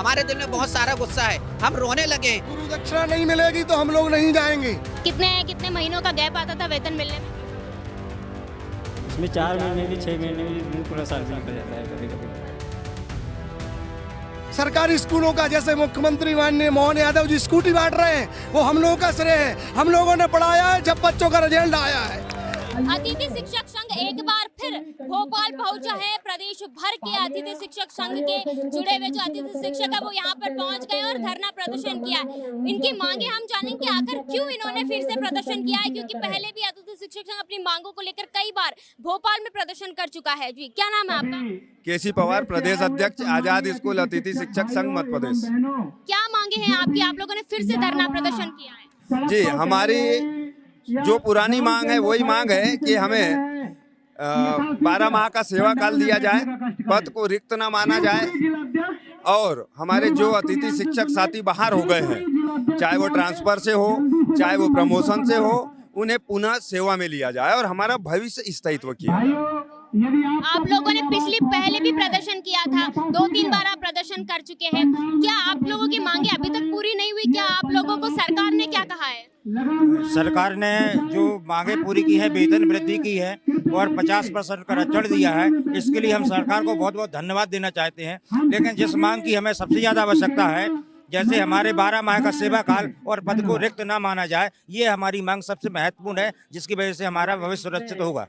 हमारे दिल में बहुत सारा गुस्सा है, हम रोने लगे हैं। गुरु दक्षिणा नहीं मिलेगी तो हम लोग नहीं जाएंगे। कितने महीनों का गैप आता था वेतन मिलने में? इसमें 4 महीने भी 6 महीने भी पूरा साल भी निकल जाता है कभी कभी। सरकारी स्कूलों का जैसे मुख्यमंत्री माननीय मोहन यादव जी स्कूटी बांट रहे हैं, वो हम लोगों का श्रेय है। हम लोगों ने पढ़ाया है जब बच्चों का रिजल्ट आया है। अतिथि शिक्षक संघ एक बार फिर भोपाल पहुंचा है। प्रदेश भर के अतिथि शिक्षक संघ के जुड़े हुए जो अतिथि शिक्षक है वो यहाँ पर पहुंच गए और धरना प्रदर्शन किया है। इनकी मांगे हम जानेंगे आखिर क्यों इन्होंने फिर से प्रदर्शन किया है, क्योंकि पहले भी अतिथि शिक्षक संघ अपनी मांगों को लेकर कई बार भोपाल में प्रदर्शन कर चुका है। जी, क्या नाम है आपका? केसी पवार, प्रदेश अध्यक्ष, आजाद स्कूल अतिथि शिक्षक संघ मध्य प्रदेश। क्या मांगे हैं आपकी? आप लोगों ने फिर से धरना प्रदर्शन किया है। जी, हमारी जो पुरानी मांग है वही मांग है कि हमें 12 माह का सेवा काल दिया जाए, पद को रिक्त न माना जाए, और हमारे जो अतिथि शिक्षक साथी बाहर हो गए हैं, चाहे वो ट्रांसफर से हो चाहे वो प्रमोशन से हो, उन्हें पुनः सेवा में लिया जाए और हमारा भविष्य स्थायित्व किया जाए। आप लोगों ने पहले भी प्रदर्शन किया था, 2-3 बार आप प्रदर्शन कर चुके हैं। क्या आप लोगों की मांगे अभी तक पूरी नहीं हुई? क्या आप लोगों को सरकार ने क्या कहा है? सरकार ने जो मांगे पूरी की है, वेतन वृद्धि की है और 50% का आरक्षण दिया है, इसके लिए हम सरकार को बहुत बहुत धन्यवाद देना चाहते हैं। लेकिन जिस मांग की हमें सबसे ज्यादा आवश्यकता है, जैसे हमारे 12 माह का सेवा काल और पद को रिक्त ना माना जाए, ये हमारी मांग सबसे महत्वपूर्ण है, जिसकी वजह से हमारा भविष्य सुरक्षित होगा।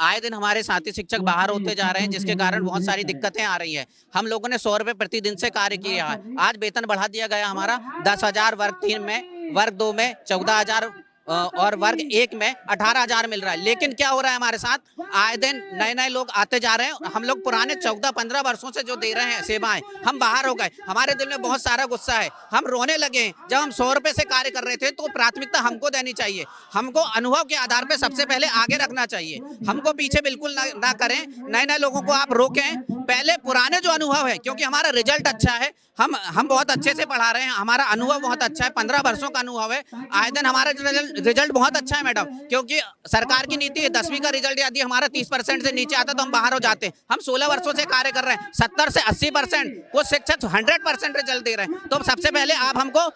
आए दिन हमारे साथी शिक्षक बाहर होते जा रहे हैं, जिसके कारण बहुत सारी दिक्कतें आ रही हैं। हम लोगों ने 100 रुपए प्रतिदिन से कार्य किया है। आज वेतन बढ़ा दिया गया हमारा 10,000, वर्ग 3 में, वर्ग 2 में 14,000 और वर्ग 1 में 18,000 मिल रहा है। लेकिन क्या हो रहा है हमारे साथ, आए दिन नए लोग आते जा रहे हैं। हम लोग पुराने 14-15 वर्षों से जो दे रहे हैं सेवाएं, हम बाहर हो गए। हमारे दिल में बहुत सारा गुस्सा है, हम रोने लगे हैं। जब हम 100 रुपए से कार्य कर रहे थे तो प्राथमिकता हमको देनी चाहिए, हमको अनुभव के आधार पर सबसे पहले आगे रखना चाहिए, हमको पीछे बिल्कुल ना करें। नए लोगों को आप रोकें, पहले पुराने जो अनुभव है, क्योंकि हमारा रिजल्ट अच्छा है, हम बहुत अच्छे से पढ़ा रहे हैं, हमारा अनुभव बहुत अच्छा है, 15 वर्षों का अनुभव है। आए दिन हमारा रिजल्ट बहुत अच्छा है मैडम, क्योंकि सरकार की नीति है 10वीं का रिजल्ट यदि हमारा 30% से नीचे आता तो हम बाहर हो जाते हैं। हम 16 वर्षों से कार्य कर रहे हैं, 70 से 80%, कुछ शिक्षक 100% रिजल्ट दे रहे हैं। तो सबसे पहले आप हमको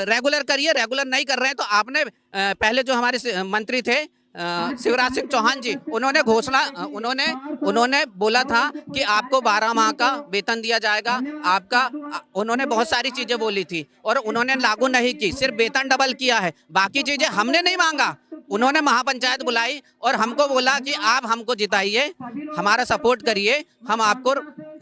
रेगुलर करिए। रेगुलर नहीं कर रहे हैं तो आपने पहले जो हमारे मंत्री थे शिवराज सिंह चौहान जी, उन्होंने घोषणा उन्होंने बोला था कि आपको 12 माह का वेतन दिया जाएगा, आपका उन्होंने बहुत सारी चीजें बोली थी और उन्होंने लागू नहीं की, सिर्फ वेतन डबल किया है, बाकी चीजें हमने नहीं मांगा। उन्होंने महापंचायत बुलाई और हमको बोला कि आप हमको जिताइए, हमारा सपोर्ट करिए, हम आपको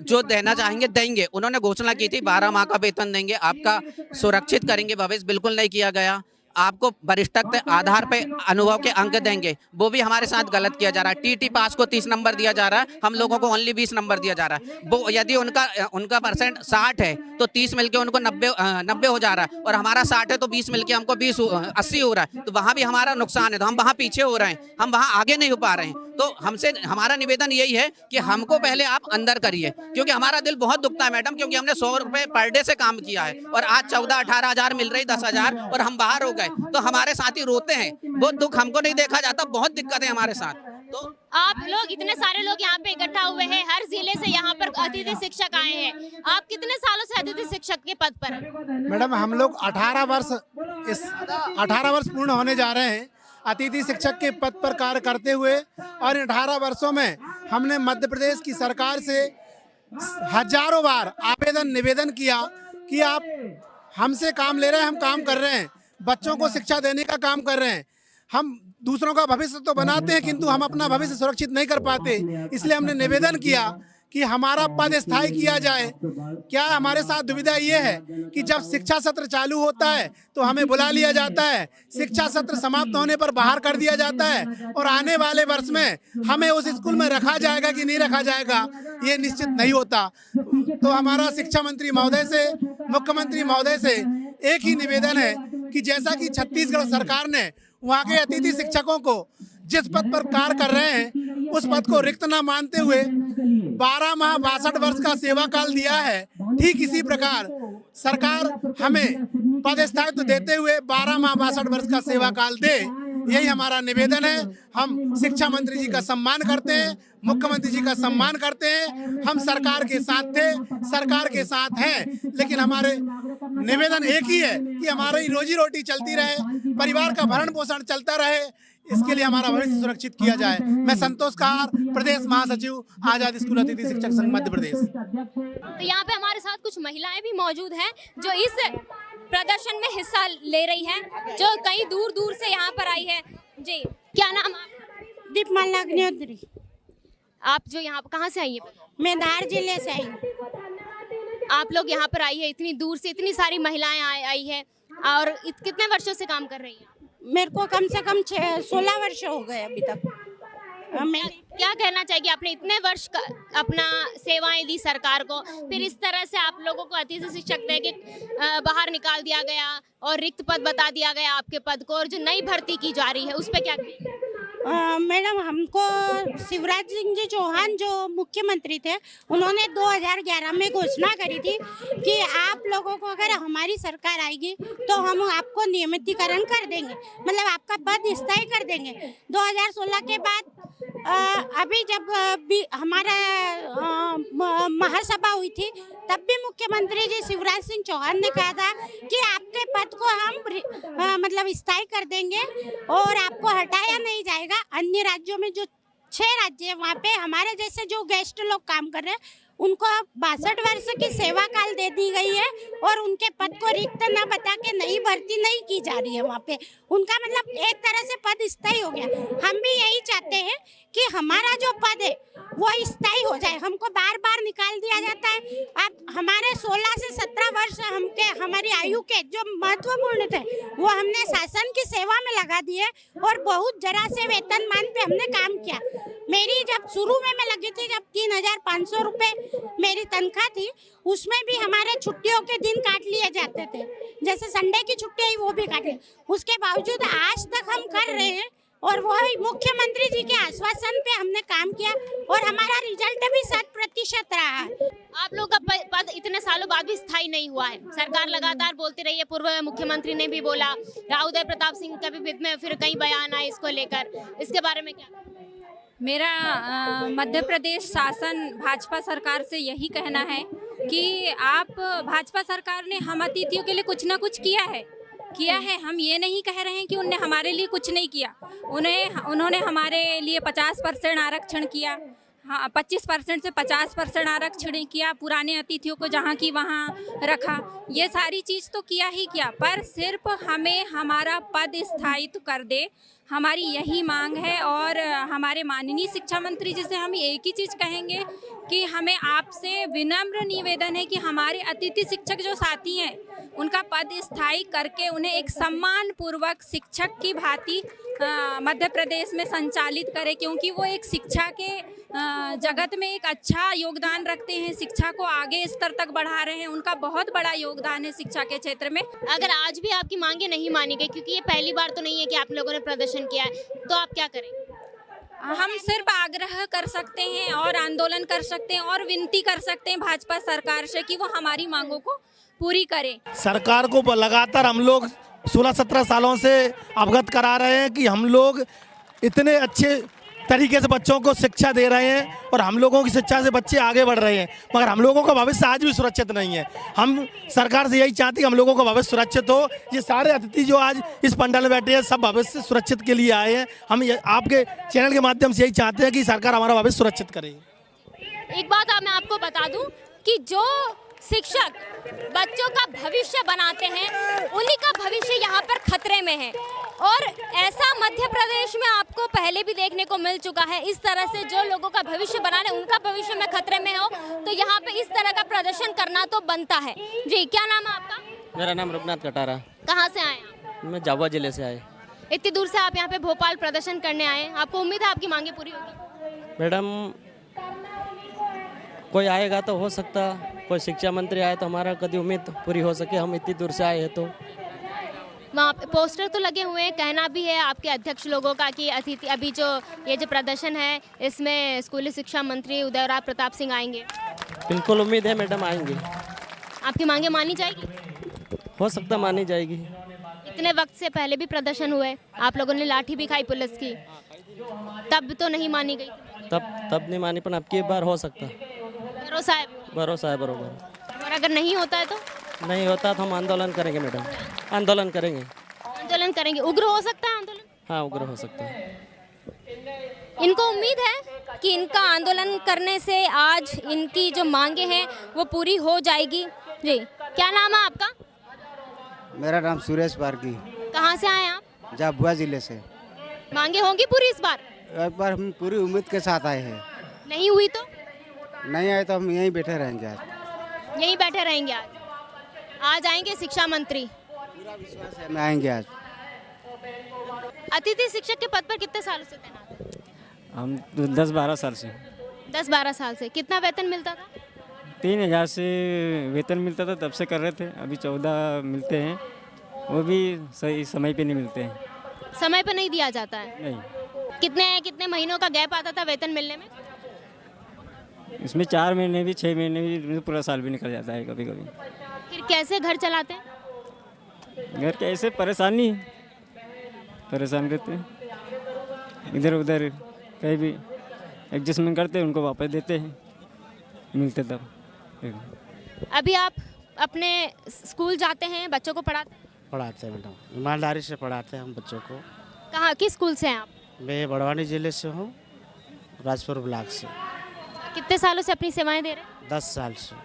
जो देना चाहेंगे देंगे। उन्होंने घोषणा की थी 12 माह का वेतन देंगे, आपका सुरक्षित करेंगे भविष्य, बिल्कुल नहीं किया गया। आपको वरिष्ठता आधार पे अनुभव के अंक देंगे, वो भी हमारे साथ गलत किया जा रहा है। टीटी पास को 30 नंबर दिया जा रहा है, हम लोगों को ओनली 20 नंबर दिया जा रहा है। वो यदि उनका परसेंट 60 है तो 30 मिलके उनको 90 हो जा रहा है, और हमारा 60 है तो 20 मिलके हमको 80 हो रहा है। तो वहाँ भी हमारा नुकसान है, तो हम वहाँ पीछे हो रहे हैं, हम वहाँ आगे नहीं हो पा रहे हैं। तो हमसे हमारा निवेदन यही है कि हमको पहले आप अंदर करिए, क्योंकि हमारा दिल बहुत दुखता है मैडम, क्योंकि हमने 100 रुपए पर डे से काम किया है और आज 14-18 हजार मिल रही, 10,000, और हम बाहर हो गए। तो हमारे साथी रोते हैं, वो दुख हमको नहीं देखा जाता, बहुत दिक्कत है हमारे साथ। तो आप लोग इतने सारे लोग यहाँ पे इकट्ठा हुए हैं, हर जिले से यहाँ पर अतिथि शिक्षक आए हैं। आप कितने सालों से अतिथि शिक्षक के पद पर हैं? मैडम, हम लोग 18 वर्ष पूर्ण होने जा रहे हैं अतिथि शिक्षक के पद पर कार्य करते हुए, और इन 18 वर्षों में हमने मध्य प्रदेश की सरकार से हजारों बार निवेदन किया कि आप हमसे काम ले रहे हैं, हम काम कर रहे हैं, बच्चों को शिक्षा देने का काम कर रहे हैं, हम दूसरों का भविष्य तो बनाते हैं किंतु हम अपना भविष्य सुरक्षित नहीं कर पाते। इसलिए हमने निवेदन किया कि हमारा पद स्थायी किया जाए। क्या हमारे साथ दुविधा ये है कि जब शिक्षा सत्र चालू होता है तो हमें बुला लिया जाता है, शिक्षा सत्र समाप्त होने पर बाहर कर दिया जाता है, और आने वाले वर्ष में हमें उस स्कूल में रखा जाएगा कि नहीं रखा जाएगा ये निश्चित नहीं होता। तो हमारा शिक्षा मंत्री महोदय से, मुख्यमंत्री महोदय से एक ही निवेदन है कि जैसा कि छत्तीसगढ़ सरकार ने वहाँ के अतिथि शिक्षकों को जिस पद पर कार्य कर रहे हैं उस पद को रिक्त न मानते हुए 12 माह 62 वर्ष का सेवा काल दिया है, ठीक इसी प्रकार सरकार हमें पद स्थायित्व देते हुए 12 माह 62 वर्ष का सेवा काल दे, यही हमारा निवेदन है। हम शिक्षा मंत्री जी का सम्मान करते हैं, मुख्यमंत्री जी का सम्मान करते हैं। हम सरकार के साथ थे, सरकार के साथ हैं, लेकिन हमारे निवेदन एक ही है कि हमारी रोजी रोटी चलती रहे, परिवार का भरण पोषण चलता रहे, इसके लिए हमारा भविष्य सुरक्षित किया जाए। मैं संतोष कार, प्रदेश महासचिव, आजाद स्कूल अतिथि शिक्षक संघ मध्य प्रदेश। तो यहाँ पे हमारे साथ कुछ महिलाएं भी मौजूद हैं जो इस प्रदर्शन में हिस्सा ले रही हैं, जो कई दूर दूर से यहाँ पर आई है। जी, क्या नाम आपका? दीपमाला अग्निहोत्री। आप जो यहाँ कहाँ से आई है? मैं धार जिले से आई हूँ। आप लोग यहाँ पर आई है, इतनी दूर से इतनी सारी महिलाएं आई है, और कितने वर्षों से काम कर रही हैं? मेरे को कम से कम 16 वर्ष हो गए अभी तक। मैं क्या कहना चाहिए, आपने इतने वर्ष का अपना सेवाएं दी सरकार को, फिर इस तरह से आप लोगों को अतिथि शिक्षक दे के बाहर निकाल दिया गया और रिक्त पद बता दिया गया आपके पद को, और जो नई भर्ती की जा रही है उस पर क्या कहेंगे? मैडम, हमको शिवराज सिंह जी चौहान जो मुख्यमंत्री थे, उन्होंने 2011 में घोषणा करी थी कि आप लोगों को अगर हमारी सरकार आएगी तो हम आपको नियमितीकरण कर देंगे, मतलब आपका पद स्थायी कर देंगे। 2016 के बाद अभी जब भी हमारा महासभा हुई थी, तब भी मुख्यमंत्री जी शिवराज सिंह चौहान ने कहा था कि आपके पद को हम मतलब स्थायी कर देंगे और आपको हटाया नहीं जाएगा। अन्य राज्यों में जो 6 राज्य है, वहाँ पे हमारे जैसे जो गेस्ट लोग काम कर रहे हैं, उनको 62 वर्ष की सेवा काल दे दी गई है और उनके पद को रिक्त न बता के नई भर्ती नहीं की जा रही है। वहाँ पे उनका मतलब एक तरह से पद स्थायी हो गया। हम भी यही चाहते हैं कि हमारा जो पद है वो स्थायी हो जाए। हमको बार बार निकाल दिया जाता है। अब हमारे 16 से 17 वर्ष हमारी आयु के जो महत्वपूर्ण थे वो हमने शासन की सेवा में लगा दिए और बहुत जरा से वेतनमान पे हमने काम किया। मेरी जब शुरू में मैं लगी थी, जब 3,500 रुपए मेरी तनख्वाह थी, उसमें भी हमारे छुट्टियों के दिन काट लिए जाते थे, जैसे संडे की छुट्टी आई वो भी काट ली। उसके बावजूद आज तक हम कर रहे हैं और वो मुख्यमंत्री जी के आश्वासन पे हमने काम किया और हमारा रिजल्ट भी 100% रहा है। आप लोग का पद इतने सालों बाद भी स्थायी नहीं हुआ है। सरकार लगातार बोलती रही है, पूर्व मुख्यमंत्री ने भी बोला, राउदय प्रताप सिंह का भी बीच में फिर कई बयान आए इसको लेकर, इसके बारे में क्या? मेरा मध्य प्रदेश शासन भाजपा सरकार से यही कहना है कि आप भाजपा सरकार ने हम अतिथियों के लिए कुछ ना कुछ किया है। हम ये नहीं कह रहे हैं कि उन्होंने हमारे लिए कुछ नहीं किया। उन्होंने हमारे लिए 50% आरक्षण किया, हाँ 25% से 50% आरक्षण किया, पुराने अतिथियों को जहाँ की वहाँ रखा, ये सारी चीज़ तो किया ही किया, पर सिर्फ हमें हमारा पद स्थायित्व कर दे, हमारी यही मांग है। और हमारे माननीय शिक्षा मंत्री जी से हम एक ही चीज़ कहेंगे कि हमें आपसे विनम्र निवेदन है कि हमारे अतिथि शिक्षक जो साथी हैं उनका पद स्थायी करके उन्हें एक सम्मान पूर्वक शिक्षक की भांति मध्य प्रदेश में संचालित करें, क्योंकि वो एक शिक्षा के जगत में एक अच्छा योगदान रखते हैं, शिक्षा को आगे स्तर तक बढ़ा रहे हैं, उनका बहुत बड़ा योगदान है शिक्षा के क्षेत्र में। अगर आज भी आपकी मांगे नहीं मानी गई, क्योंकि ये पहली बार तो नहीं है कि आप लोगों ने प्रदर्शन किया है, तो आप क्या करें? हम सिर्फ आग्रह कर सकते हैं और आंदोलन कर सकते हैं और विनती कर सकते हैं भाजपा सरकार से कि वो हमारी मांगों को पूरी करे। सरकार को लगातार हम लोग 16-17 सालों से अवगत करा रहे हैं कि हम लोग इतने अच्छे तरीके से बच्चों को शिक्षा दे रहे हैं और हम लोगों की शिक्षा से बच्चे आगे बढ़ रहे हैं, मगर हम लोगों का भविष्य आज भी सुरक्षित नहीं है। हम सरकार से यही चाहते हैं कि हम लोगों का भविष्य सुरक्षित हो। ये सारे अतिथि जो आज इस पंडाल में बैठे हैं, सब भविष्य सुरक्षित के लिए आए हैं। हम आपके चैनल के माध्यम से यही चाहते हैं कि सरकार हमारा भविष्य सुरक्षित करे। एक बात मैं आपको बता दूं कि जो शिक्षक बच्चों का भविष्य बनाते हैं, उन्हीं का भविष्य यहाँ पर खतरे में है। और ऐसा मध्य प्रदेश में आपको पहले भी देखने को मिल चुका है। इस तरह से जो लोगों का भविष्य बनाने, उनका भविष्य में खतरे में हो, तो यहाँ पे इस तरह का प्रदर्शन करना तो बनता है। जी, क्या नाम है आपका? मेरा नाम रघुनाथ कटारा। कहाँ से आए आप? मैं झाबुआ जिले से आए। इतनी दूर से आप यहाँ पे भोपाल प्रदर्शन करने आए, आपको उम्मीद है आपकी मांगे पूरी होगी? मैडम, कोई आएगा तो हो सकता, कोई शिक्षा मंत्री आए तो हमारा कभी उम्मीद पूरी हो सके। हम इतनी दूर से आए हैं। तो वहाँ पे पोस्टर तो लगे हुए हैं, कहना भी है आपके अध्यक्ष लोगों का कि अतिथि अभी जो ये जो प्रदर्शन है इसमें स्कूली शिक्षा मंत्री उदयराज प्रताप सिंह आएंगे। बिल्कुल उम्मीद है मैडम आएंगे। आपकी मांगे मानी जाएगी? हो सकता मानी जाएगी। इतने वक्त से पहले भी प्रदर्शन हुए, आप लोगों ने लाठी भी खाई पुलिस की, तब तो नहीं मानी गई थी। तब नहीं मानी, पर अब की बार हो सकता। भरोसा है? भरोसा है बरोबर। और अगर नहीं होता है तो? नहीं होता तो हम आंदोलन करेंगे मैडम, आंदोलन करेंगे। आंदोलन करेंगे। उग्र हो सकता है आंदोलन? हाँ, उग्र हो सकता है। इनको उम्मीद है कि इनका आंदोलन करने से आज इनकी जो मांगे हैं वो पूरी हो जाएगी। जी, क्या नाम है आपका? मेरा नाम सुरेश पारकी। कहाँ से आए आप? झाबुआ जिले से। मांगे होंगी पूरी इस बार? एक बार हम पूरी उम्मीद के साथ आए हैं। नहीं हुई तो? नहीं आए तो हम यहीं बैठे रहेंगे आज। यहीं बैठे रहेंगे आज आएंगे शिक्षा मंत्री? पूरा विश्वास है, हम आएंगे आज। अतिथि शिक्षक के पद पर कितने सालों से तैनात हैं? हम 10-12 साल से। 10-12 साल से। कितना वेतन मिलता था? 3000 से वेतन मिलता था, तब से कर रहे थे। अभी 14 मिलते हैं, वो भी सही समय पे नहीं मिलते हैं। समय पे नहीं दिया जाता है? नहीं। कितने महीनों का गैप आता था वेतन मिलने में? इसमें 4 महीने भी, 6 महीने भी, पूरा साल भी निकल जाता है कभी कभी। फिर कैसे घर चलाते हैं? घर कैसे, परेशान रहते हैं, इधर उधर कहीं भी एडजस्टमेंट करते हैं, उनको वापस देते हैं, मिलते तब। अभी आप अपने स्कूल जाते हैं, बच्चों को पढ़ाते हैं? पढ़ाते हैं मैडम, ईमानदारी से पढ़ाते हैं हम बच्चों को। कहाँ, किस स्कूल से हैं आप? मैं बड़वानी जिले से हूँ, राजपुर ब्लॉक से। कितने सालों से अपनी सेवाएं दे रहे हैं? 10 साल से।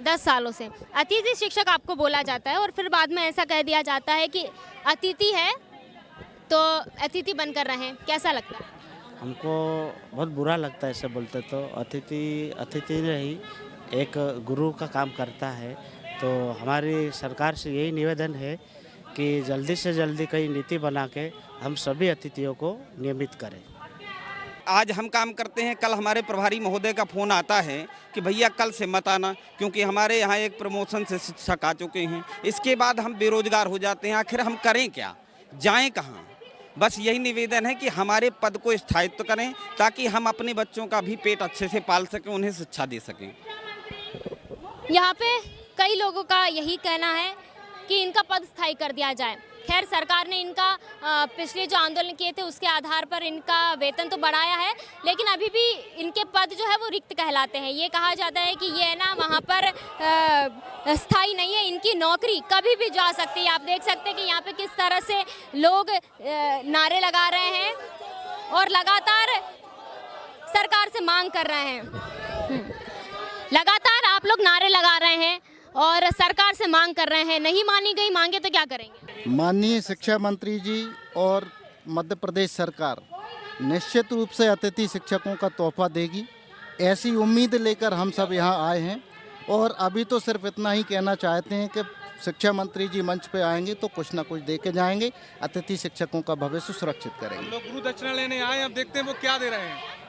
10 सालों से। अतिथि शिक्षक आपको बोला जाता है और फिर बाद में ऐसा कह दिया जाता है कि अतिथि है तो अतिथि बनकर रहें, कैसा लगता है? हमको बहुत बुरा लगता है ऐसे बोलते। तो अतिथि नहीं, एक गुरु का काम करता है। तो हमारी सरकार से यही निवेदन है कि जल्दी से जल्दी कई नीति बना के हम सभी अतिथियों को नियमित करें। आज हम काम करते हैं, कल हमारे प्रभारी महोदय का फ़ोन आता है कि भैया कल से मत आना, क्योंकि हमारे यहाँ एक प्रमोशन से शिक्षक आ चुके हैं। इसके बाद हम बेरोजगार हो जाते हैं, आखिर हम करें क्या, जाएं कहाँ? बस यही निवेदन है कि हमारे पद को स्थायित्व करें ताकि हम अपने बच्चों का भी पेट अच्छे से पाल सकें, उन्हें शिक्षा दे सकें। यहाँ पे कई लोगों का यही कहना है कि इनका पद स्थायी कर दिया जाए। खैर, सरकार ने इनका पिछले जो आंदोलन किए थे उसके आधार पर इनका वेतन तो बढ़ाया है, लेकिन अभी भी इनके पद जो है वो रिक्त कहलाते हैं। ये कहा जाता है कि ये ना वहाँ पर स्थायी नहीं है, इनकी नौकरी कभी भी जा सकती है। आप देख सकते हैं कि यहाँ पे किस तरह से लोग नारे लगा रहे हैं और लगातार सरकार से मांग कर रहे हैं। लगातार आप लोग नारे लगा रहे हैं और सरकार से मांग कर रहे हैं। नहीं मानी गई मांगे तो क्या करेंगे? माननीय शिक्षा मंत्री जी और मध्य प्रदेश सरकार निश्चित रूप से अतिथि शिक्षकों का तोहफा देगी, ऐसी उम्मीद लेकर हम सब यहाँ आए हैं। और अभी तो सिर्फ इतना ही कहना चाहते हैं कि शिक्षा मंत्री जी मंच पे आएंगे तो कुछ ना कुछ दे के जाएंगे, अतिथि शिक्षकों का भविष्य सुरक्षित करेंगे। हम लोग गुरु दक्षिणा लेने आए, अब देखते हैं वो क्या दे रहे हैं।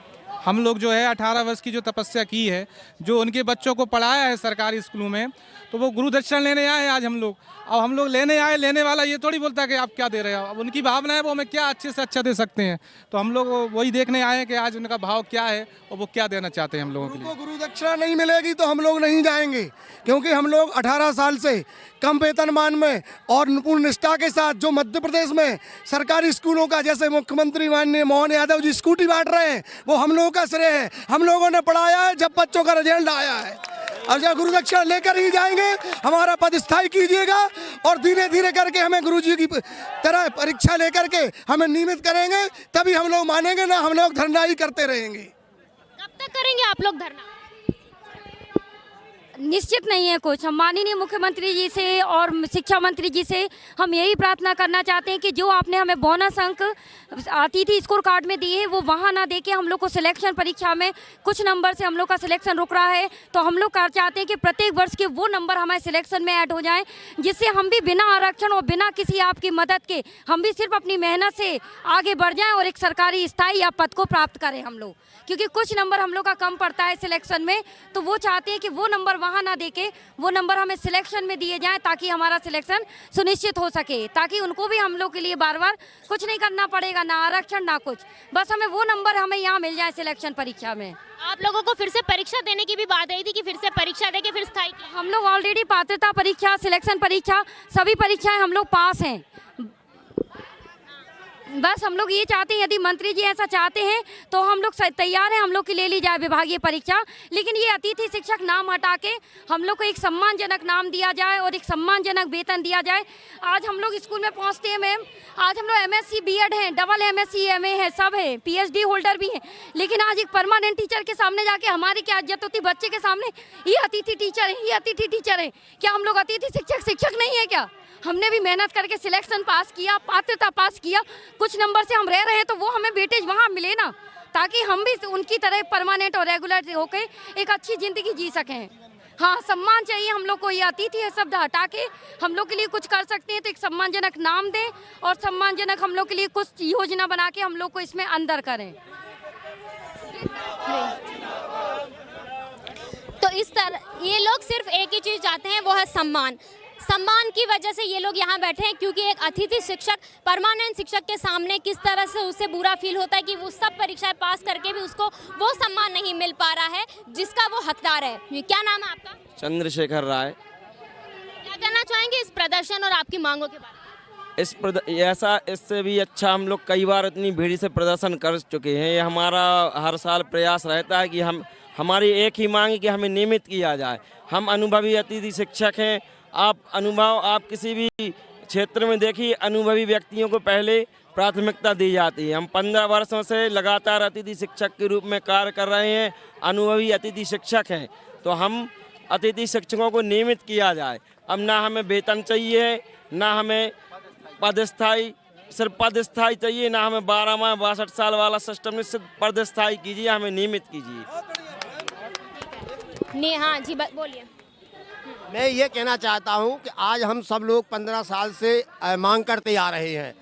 हम लोग जो है 18 वर्ष की जो तपस्या की है, जो उनके बच्चों को पढ़ाया है सरकारी स्कूलों में, तो वो गुरु दक्षिणा लेने आए हैं आज हम लोग। अब हम लोग लेने आए, लेने वाला ये थोड़ी बोलता कि आप क्या दे रहे हो। अब उनकी भावना है वो हमें क्या अच्छे से अच्छा दे सकते हैं, तो हम लोग वही देखने आए हैं कि आज उनका भाव क्या है और वो क्या देना चाहते हैं हम लोगों के लिए। गुरु दक्षिणा नहीं मिलेगी तो हम लोग नहीं जाएंगे, क्योंकि हम लोग 18 साल से कम वेतनमान में और पूर्ण निष्ठा के साथ जो मध्य प्रदेश में सरकारी स्कूलों का, जैसे मुख्यमंत्री माननीय मोहन यादव जी स्कूटी बांट रहे हैं, वो हम लोगों का श्रेय है। हम लोगों ने पढ़ाया है जब बच्चों का रिजल्ट आया है, और जब गुरु दक्षिणा लेकर ही जाएंगे। हमारा पद स्थायी कीजिएगा और धीरे धीरे करके हमें गुरु जी की तरह परीक्षा लेकर के हमें नियमित करेंगे, तभी हम लोग मानेंगे, ना हम लोग धरना ही करते रहेंगे। कब तक करेंगे आप लोग धरना? निश्चित नहीं है कुछ। हम माननीय मुख्यमंत्री जी से और शिक्षा मंत्री जी से हम यही प्रार्थना करना चाहते हैं कि जो आपने हमें बोनस अंक अतिथि स्कोर कार्ड में दिए हैं वो वहाँ ना देके हम लोग को सिलेक्शन परीक्षा में कुछ नंबर से हम लोग का सिलेक्शन रुक रहा है, तो हम लोग चाहते हैं कि प्रत्येक वर्ष के वो नंबर हमारे सिलेक्शन में ऐड हो जाएं, जिससे हम भी बिना आरक्षण और बिना किसी आपकी मदद के हम भी सिर्फ अपनी मेहनत से आगे बढ़ जाएँ और एक सरकारी स्थायी या पद को प्राप्त करें हम लोग। क्योंकि कुछ नंबर हम लोग का कम पड़ता है सिलेक्शन में, तो वो चाहते हैं कि वो नंबर वहाँ ना देके वो नंबर हमें सिलेक्शन में दिए जाएं, ताकि हमारा सिलेक्शन सुनिश्चित हो सके, ताकि उनको भी हम लोग के लिए बार बार कुछ नहीं करना पड़ेगा, ना आरक्षण ना कुछ, बस हमें वो नंबर हमें यहाँ मिल जाए सिलेक्शन परीक्षा में। आप लोगों को फिर से परीक्षा देने की भी बात आई थी कि फिर से परीक्षा देके फिर स्थायी? हम लोग ऑलरेडी पात्रता परीक्षा, सिलेक्शन परीक्षा, सभी परीक्षाएं हम लोग पास हैं, बस हम लोग ये चाहते हैं, यदि मंत्री जी ऐसा चाहते हैं तो हम लोग तैयार हैं, हम लोग की ले ली जाए विभागीय परीक्षा, लेकिन ये अतिथि शिक्षक नाम हटा के हम लोग को एक सम्मानजनक नाम दिया जाए और एक सम्मानजनक वेतन दिया जाए। आज हम लोग स्कूल में पहुंचते हैं मैम, आज हम लोग MSc BEd हैं, डबल MSc MA है, सब है, PhD होल्डर भी हैं, लेकिन आज एक परमानेंट टीचर के सामने जाके हमारी क्या इज्जत होती बच्चे के सामने, ये अतिथि टीचर है, ये अतिथि टीचर है। क्या हम लोग अतिथि शिक्षक नहीं है क्या? हमने भी मेहनत करके सिलेक्शन पास किया, पात्रता पास किया, कुछ नंबर से हम रह रहे हैं तो वो हमें वेटेज वहाँ मिले ना, ताकि हम भी उनकी तरह परमानेंट और रेगुलर होकर एक अच्छी ज़िंदगी जी सकें। हाँ, सम्मान चाहिए हम लोग को, ये अतिथि है शब्द हटा के हम लोग के लिए कुछ कर सकते हैं तो एक सम्मानजनक नाम दें और सम्मानजनक हम लोग के लिए कुछ योजना बना के हम लोग को इसमें अंदर करें। तो इस तरह ये लोग सिर्फ एक ही चीज़ चाहते हैं, वो है सम्मान। सम्मान की वजह से ये लोग यहाँ बैठे हैं, क्योंकि एक अतिथि शिक्षक परमानेंट शिक्षक के सामने किस तरह से उसे बुरा फील होता है कि वो सब परीक्षाएं पास करके भी उसको वो सम्मान नहीं मिल पा रहा है जिसका वो हकदार है। क्या नाम है आपका? चंद्रशेखर राय। क्या कहना चाहेंगे इस प्रदर्शन और आपकी मांगों के बारे में? ऐसा इससे भी अच्छा हम लोग कई बार इतनी भीड़ से प्रदर्शन कर चुके हैं। ये हमारा हर साल प्रयास रहता है कि हमारी एक ही मांग है कि हमें नियमित किया जाए। हम अनुभवी अतिथि शिक्षक हैं। आप किसी भी क्षेत्र में देखिए, अनुभवी व्यक्तियों को पहले प्राथमिकता दी जाती है। हम 15 वर्षों से लगातार अतिथि शिक्षक के रूप में कार्य कर रहे हैं, अनुभवी अतिथि शिक्षक हैं, तो हम अतिथि शिक्षकों को नियमित किया जाए। अब ना हमें वेतन चाहिए, ना हमें पदस्थाई, सिर्फ पदस्थाई चाहिए, ना हमें 12 माह 62 साल वाला सिस्टम में सिर्फ पदस्थाई कीजिए, हमें नियमित कीजिए। हाँ जी, बोलिए। मैं ये कहना चाहता हूँ कि आज हम सब लोग 15 साल से मांग करते आ रहे हैं।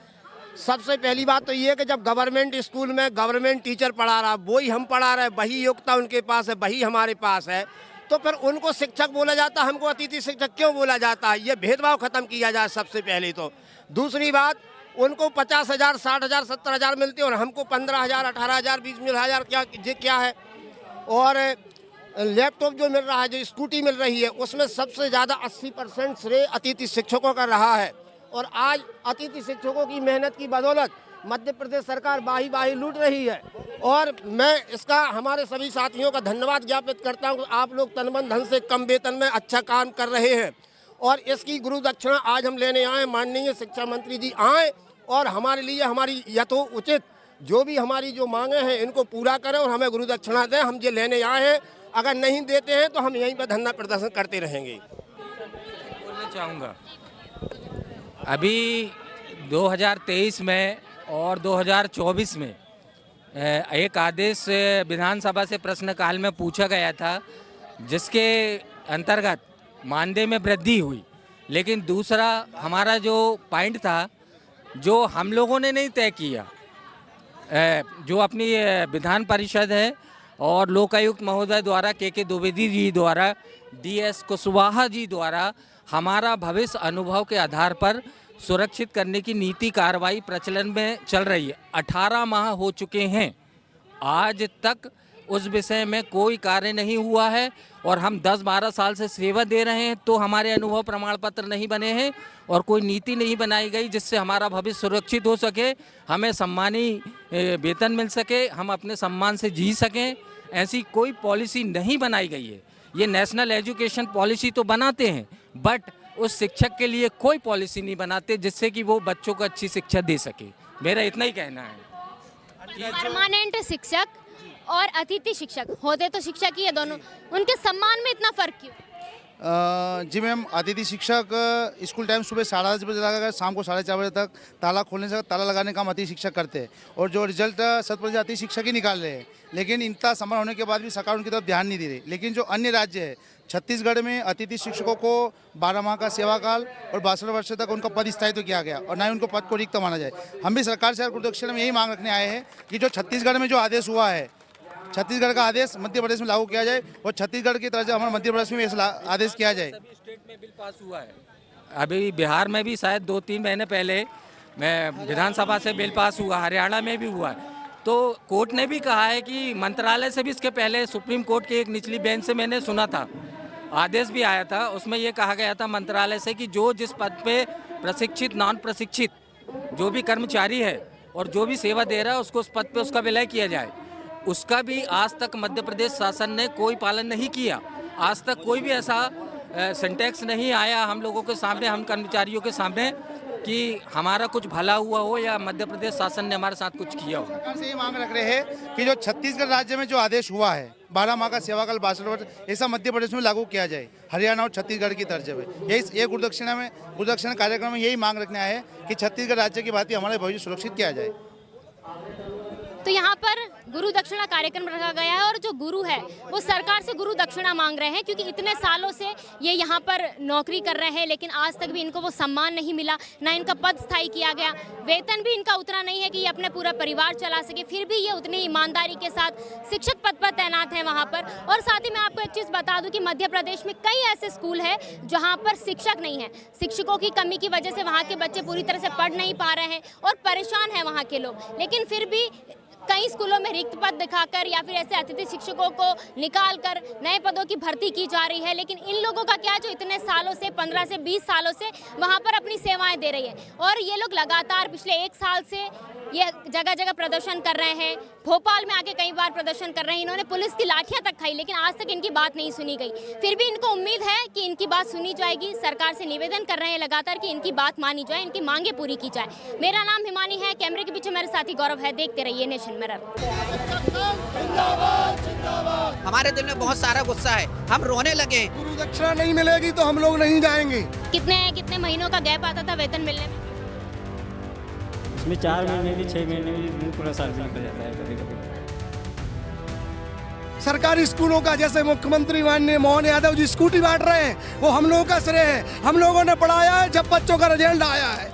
सबसे पहली बात तो ये कि जब गवर्नमेंट स्कूल में गवर्नमेंट टीचर पढ़ा रहा, वही हम पढ़ा रहे, वही योग्यता उनके पास है, वही हमारे पास है, तो फिर उनको शिक्षक बोला जाता, हमको अतिथि शिक्षक क्यों बोला जाता है? ये भेदभाव खत्म किया जाए सबसे पहले तो। दूसरी बात, उनको 50,000, 60,000, 70,000 मिलते और हमको 15,000, 18,000, 20,000 क्या है? और लैपटॉप जो मिल रहा है, जो स्कूटी मिल रही है, उसमें सबसे ज़्यादा 80% श्रेय अतिथि शिक्षकों का रहा है। और आज अतिथि शिक्षकों की मेहनत की बदौलत मध्य प्रदेश सरकार बाही लूट रही है। और मैं इसका हमारे सभी साथियों का धन्यवाद ज्ञापित करता हूँ। आप लोग तन मन धन से कम वेतन में अच्छा काम कर रहे हैं और इसकी गुरु दक्षिणा आज हम लेने आए। माननीय शिक्षा मंत्री जी आए और हमारे लिए हमारी यथोचित जो भी हमारी जो मांगे हैं इनको पूरा करें और हमें गुरु दक्षिणा दें। हम ये लेने आए हैं, अगर नहीं देते हैं तो हम यहीं पर धरना प्रदर्शन करते रहेंगे। बोलना चाहूँगा, अभी 2023 में और 2024 में एक आदेश विधानसभा से प्रश्नकाल में पूछा गया था, जिसके अंतर्गत मानदेय में वृद्धि हुई, लेकिन दूसरा हमारा जो पॉइंट था जो हम लोगों ने नहीं तय किया, जो अपनी विधान परिषद है और लोकायुक्त महोदय द्वारा के द्विवेदी जी द्वारा, DS कुशवाहा जी द्वारा हमारा भविष्य अनुभव के आधार पर सुरक्षित करने की नीति कार्रवाई प्रचलन में चल रही है। 18 माह हो चुके हैं, आज तक उस विषय में कोई कार्य नहीं हुआ है और हम 10-12 साल से सेवा दे रहे हैं, तो हमारे अनुभव प्रमाण पत्र नहीं बने हैं और कोई नीति नहीं बनाई गई जिससे हमारा भविष्य सुरक्षित हो सके, हमें सम्मानी वेतन मिल सके, हम अपने सम्मान से जी सकें। ऐसी कोई पॉलिसी नहीं बनाई गई है। ये नेशनल एजुकेशन पॉलिसी तो बनाते हैं, बट उस शिक्षक के लिए कोई पॉलिसी नहीं बनाते जिससे कि वो बच्चों को अच्छी शिक्षा दे सके। मेरा इतना ही कहना है। परमानेंट शिक्षक और अतिथि शिक्षक होते तो शिक्षक ही है दोनों, उनके सम्मान में इतना फर्क क्यों? जी मैम, अतिथि शिक्षक स्कूल टाइम सुबह 10:30 बजे लगाकर शाम को 4:30 बजे तक ताला खोलने से ताला लगाने का काम अतिथि शिक्षक करते हैं और जो रिजल्ट 100% अतिथि शिक्षक ही निकाल रहे हैं, लेकिन इतना सम्मान होने के बाद भी सरकार उनकी तरफ ध्यान नहीं दे रही। लेकिन जो अन्य राज्य है, छत्तीसगढ़ में अतिथि शिक्षकों को 12 माह का सेवाकाल और 62 वर्ष तक उनका पद स्थायित्व किया गया और न ही उनको पद को रिक्त माना जाए। हम भी सरकार से गुरुदक्षिणा में यही मांग रखने आए हैं कि जो छत्तीसगढ़ में जो आदेश हुआ है, छत्तीसगढ़ का आदेश मध्य प्रदेश में लागू किया जाए और छत्तीसगढ़ की तरह से हमारे मध्य प्रदेश में ऐसा आदेश किया जाए। सभी स्टेट में बिल पास हुआ है, अभी बिहार में भी शायद 2-3 महीने पहले मैं विधानसभा से बिल पास हुआ, हरियाणा में भी हुआ है। तो कोर्ट ने भी कहा है कि मंत्रालय से भी इसके पहले सुप्रीम कोर्ट की एक निचली बेंच से मैंने सुना था, आदेश भी आया था, उसमें ये कहा गया था मंत्रालय से कि जो जिस पद पे प्रशिक्षित नॉन प्रशिक्षित जो भी कर्मचारी है और जो भी सेवा दे रहा है उसको उस पद पे उसका विलय किया जाए। उसका भी आज तक मध्य प्रदेश शासन ने कोई पालन नहीं किया। आज तक कोई भी ऐसा सिंटेक्स नहीं आया हम लोगों के सामने, हम कर्मचारियों के सामने, कि हमारा कुछ भला हुआ हो या मध्य प्रदेश शासन ने हमारे साथ कुछ किया हो। सरकार से ये मांग रख रहे हैं कि जो छत्तीसगढ़ राज्य में जो आदेश हुआ है 12 माह का सेवाकाल 62 वर्ष, ऐसा मध्य प्रदेश में लागू किया जाए, हरियाणा और छत्तीसगढ़ की तर्ज पे। ये गुरुदक्षिणा कार्यक्रम में यही मांग रखना है कि छत्तीसगढ़ राज्य की भांति हमारे भविष्य सुरक्षित किया जाए। तो यहाँ पर गुरु दक्षिणा कार्यक्रम रखा गया है और जो गुरु है वो सरकार से गुरु दक्षिणा मांग रहे हैं, क्योंकि इतने सालों से ये यहाँ पर नौकरी कर रहे हैं, लेकिन आज तक भी इनको वो सम्मान नहीं मिला, ना इनका पद स्थायी किया गया, वेतन भी इनका उतना नहीं है कि ये अपने पूरा परिवार चला सके। फिर भी ये उतनी ईमानदारी के साथ शिक्षक पद पर तैनात है वहाँ पर। और साथ ही मैं आपको एक चीज़ बता दूँ कि मध्य प्रदेश में कई ऐसे स्कूल हैं जहाँ पर शिक्षक नहीं है। शिक्षकों की कमी की वजह से वहाँ के बच्चे पूरी तरह से पढ़ नहीं पा रहे हैं और परेशान हैं वहाँ के लोग, लेकिन फिर भी कई स्कूलों में रिक्त पद दिखाकर या फिर ऐसे अतिथि शिक्षकों को निकालकर नए पदों की भर्ती की जा रही है। लेकिन इन लोगों का क्या, जो इतने सालों से 15 से 20 सालों से वहां पर अपनी सेवाएं दे रही है, और ये लोग लगातार पिछले 1 साल से ये जगह जगह प्रदर्शन कर रहे हैं। भोपाल में आके कई बार प्रदर्शन कर रहे हैं, इन्होंने पुलिस की लाठियां तक खाई, लेकिन आज तक इनकी बात नहीं सुनी गई। फिर भी इनको उम्मीद है कि इनकी बात सुनी जाएगी। सरकार से निवेदन कर रहे हैं लगातार कि इनकी बात मानी जाए, इनकी मांगे पूरी की जाए। मेरा नाम हिमानी है, कैमरे के पीछे मेरे साथी गौरव है। देखते रहिए नेशन मिरर। हमारे दिल में बहुत सारा गुस्सा है, हम रोने लगे। गुरु दक्षिणा नहीं मिलेगी तो हम लोग नहीं जाएंगे। कितने महीनों का गैप आता था वेतन मिलने में? इसमें 4 महीने भी 6 महीने भी पूरा साल भी निकल जाता है कभी कभी। सरकारी स्कूलों का जैसे मुख्यमंत्री माननीय मोहन यादव जी स्कूटी बांट रहे हैं, वो हम लोगों का श्रेय है। हम लोगों ने पढ़ाया है जब बच्चों का रिजल्ट आया है।